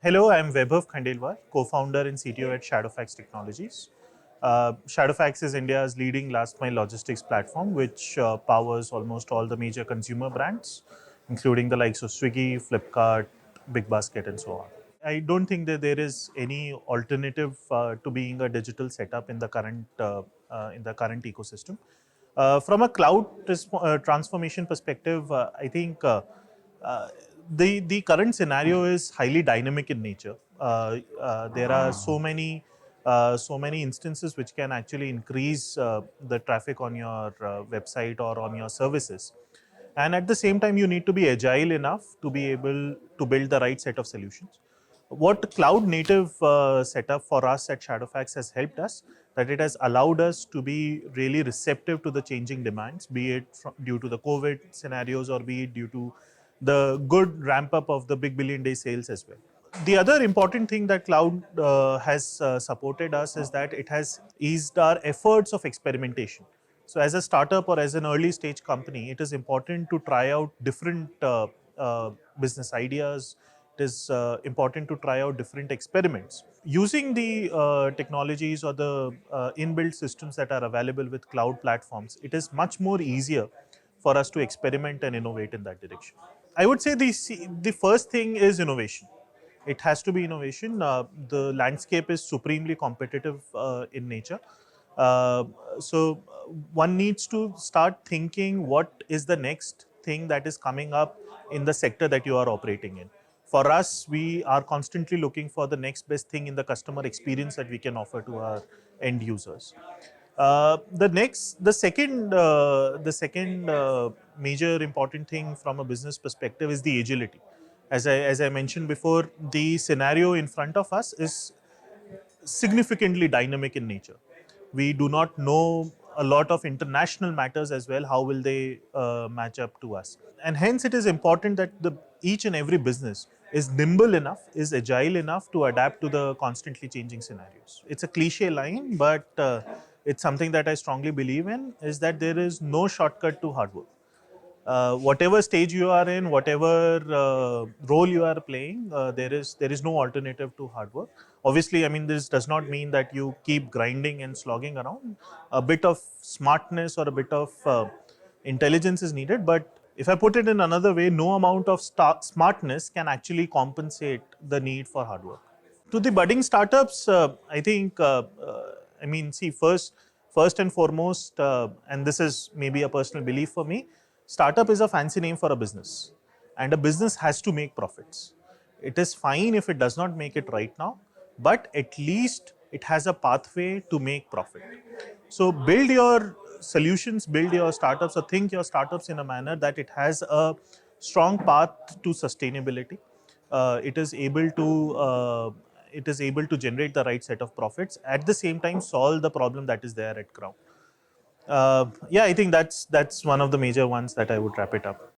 Hello, I'm Vaibhav Khandelwal, co-founder and CTO at Shadowfax Technologies. Shadowfax is India's leading last mile logistics platform, which powers almost all the major consumer brands, including the likes of Swiggy, Flipkart, BigBasket, and so on. I don't think that there is any alternative to being a digital setup in the current ecosystem. From a cloud transformation perspective, I think uh, the current scenario is highly dynamic in nature. There are so many instances which can actually increase the traffic on your website or on your services, and at the same time you need to be agile enough to be able to build the right set of solutions. What cloud native setup for us at Shadowfax has helped us, that it has allowed us to be really receptive to the changing demands, be it due to the COVID scenarios or be it due to the good ramp up of the big billion day sales as well. The other important thing that cloud has supported us is that it has eased our efforts of experimentation. So, as a startup or as an early stage company, it is important to try out different business ideas. It is important to try out different experiments. Using the technologies or the inbuilt systems that are available with cloud platforms, it is much more easier for us to experiment and innovate in that direction. I would say the first thing is innovation. It has to be innovation. The landscape is supremely competitive in nature. Uh, so one needs to start thinking what is the next thing that is coming up in the sector that you are operating in. For us, we are constantly looking for the next best thing in the customer experience that we can offer to our end users. The second major important thing from a business perspective is the agility. As I mentioned before, the scenario in front of us is significantly dynamic in nature. We do not know a lot of international matters as well. How will they match up to us? And hence, it is important that each and every business is nimble enough, is agile enough to adapt to the constantly changing scenarios. It's a cliche line, but it's something that I strongly believe in. Is that there is no shortcut to hard work. Whatever stage you are in, whatever role you are playing, there is no alternative to hard work. Obviously, I mean, this does not mean that you keep grinding and slogging around. A bit of smartness or a bit of intelligence is needed, but if I put it in another way, no amount of smartness can actually compensate the need for hard work. To the budding startups, I think, I mean, see, first and foremost, and this is maybe a personal belief for me, startup is a fancy name for a business, and a business has to make profits. It is fine if it does not make it right now, but at least it has a pathway to make profit. So build your solutions, build your startups, or think your startups in a manner that it has a strong path to sustainability. It is able to generate the right set of profits, at the same time solve the problem that is there at ground. Yeah, I think that's one of the major ones that I would wrap it up.